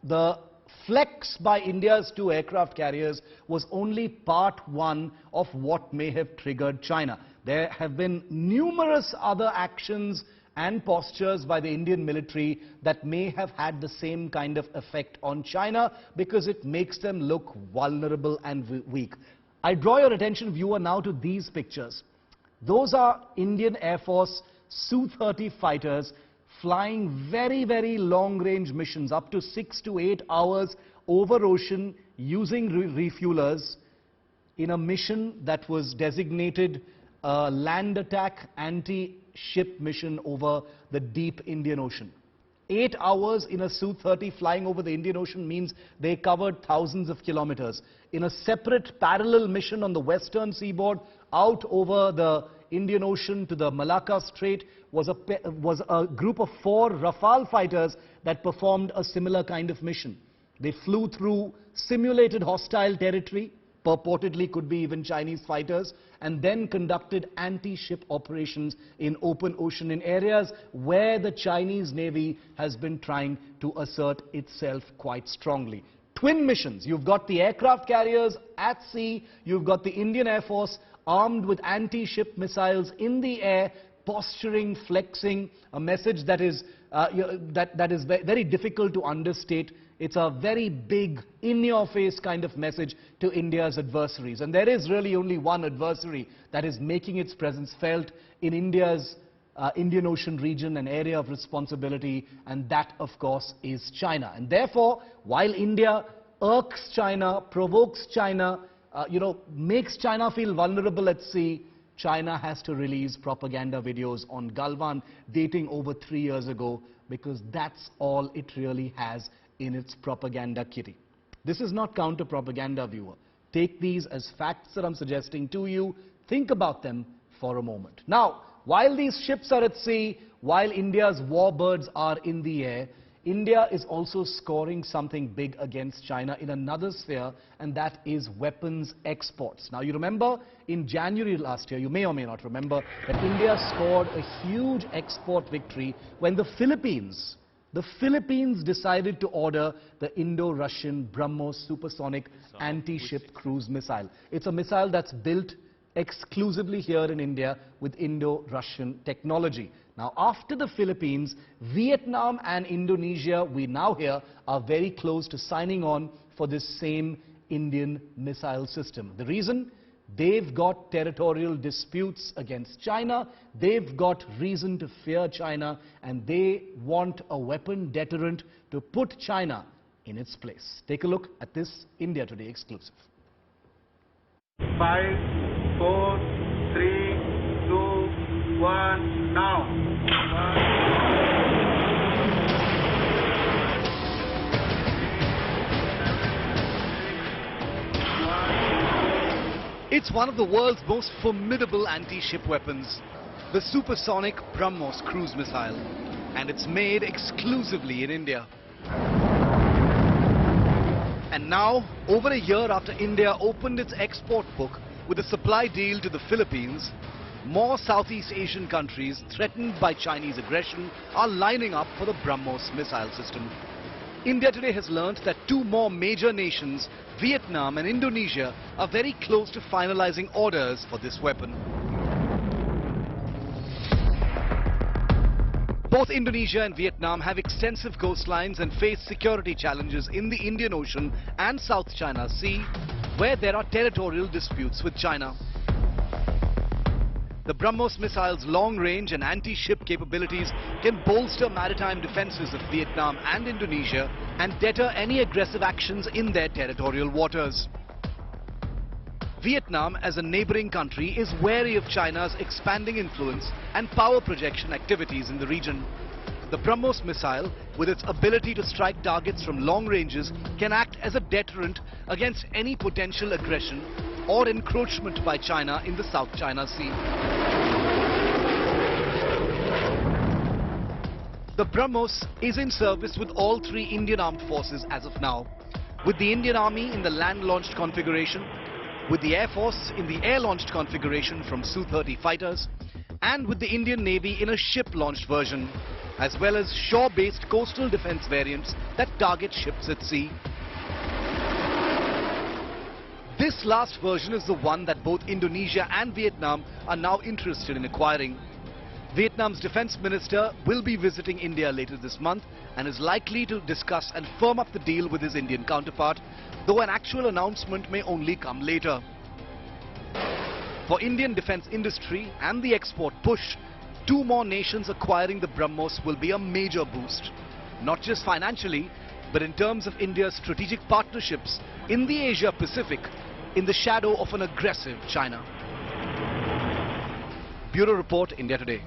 the flex by India's two aircraft carriers was only part one of what may have triggered China. There have been numerous other actions and postures by the Indian military that may have had the same kind of effect on China because it makes them look vulnerable and weak. I draw your attention, viewer, now to these pictures. Those are Indian Air Force Su-30 fighters flying very, very long-range missions, up to 6 to 8 hours over ocean using refuelers in a mission that was designated a land attack anti-ship mission over the deep Indian Ocean. 8 hours in a Su-30 flying over the Indian Ocean means they covered thousands of kilometers. In a separate parallel mission on the western seaboard, out over the Indian Ocean to the Malacca Strait, was a group of 4 Rafale fighters that performed a similar kind of mission. They flew through simulated hostile territory, purportedly could be even Chinese fighters, and then conducted anti-ship operations in open ocean in areas where the Chinese Navy has been trying to assert itself quite strongly. Twin missions. You've got the aircraft carriers at sea, you've got the Indian Air Force armed with anti-ship missiles in the air, posturing, flexing, a message that is very difficult to understate. It's a very big, in-your-face kind of message to India's adversaries. And there is really only one adversary that is making its presence felt in India's Indian Ocean region, an area of responsibility, and that, of course, is China. And therefore, while India irks China, provokes China, makes China feel vulnerable at sea, China has to release propaganda videos on Galwan dating over 3 years ago, because that's all it really has in its propaganda kitty. This is not counter-propaganda, viewer. Take these as facts that I'm suggesting to you. Think about them for a moment. Now, while these ships are at sea, while India's warbirds are in the air, India is also scoring something big against China in another sphere, and that is weapons exports. Now, you remember in January last year, you may or may not remember, that India scored a huge export victory when the Philippines decided to order the Indo-Russian Brahmos supersonic anti-ship cruise missile. It's a missile that's built exclusively here in India with Indo-Russian technology. Now, after the Philippines, Vietnam and Indonesia, we now hear, are very close to signing on for this same Indian missile system. The reason? They've got territorial disputes against China, they've got reason to fear China, and they want a weapon deterrent to put China in its place. Take a look at this India Today exclusive. 5, 4, 3, 2, 1, now. It's one of the world's most formidable anti-ship weapons, the supersonic Brahmos cruise missile, and it's made exclusively in India. And now, over a year after India opened its export book with a supply deal to the Philippines, more Southeast Asian countries threatened by Chinese aggression are lining up for the Brahmos missile system. India today has learnt that 2 more major nations, Vietnam and Indonesia, are very close to finalizing orders for this weapon. Both Indonesia and Vietnam have extensive coastlines and face security challenges in the Indian Ocean and South China Sea, where there are territorial disputes with China. The Brahmos missile's long-range and anti-ship capabilities can bolster maritime defenses of Vietnam and Indonesia and deter any aggressive actions in their territorial waters. Vietnam, as a neighboring country, is wary of China's expanding influence and power projection activities in the region. The Brahmos missile, with its ability to strike targets from long ranges, can act as a deterrent against any potential aggression or encroachment by China in the South China Sea. The Brahmos is in service with all 3 Indian armed forces as of now, with the Indian Army in the land-launched configuration, with the Air Force in the air-launched configuration from Su-30 fighters, and with the Indian Navy in a ship-launched version. as well as shore-based coastal defense variants that target ships at sea. This last version is the one that both Indonesia and Vietnam are now interested in acquiring. Vietnam's defense minister will be visiting India later this month and is likely to discuss and firm up the deal with his Indian counterpart, though an actual announcement may only come later. For Indian defense industry and the export push, 2 more nations acquiring the Brahmos will be a major boost, not just financially, but in terms of India's strategic partnerships in the Asia-Pacific in the shadow of an aggressive China. Bureau Report, India Today.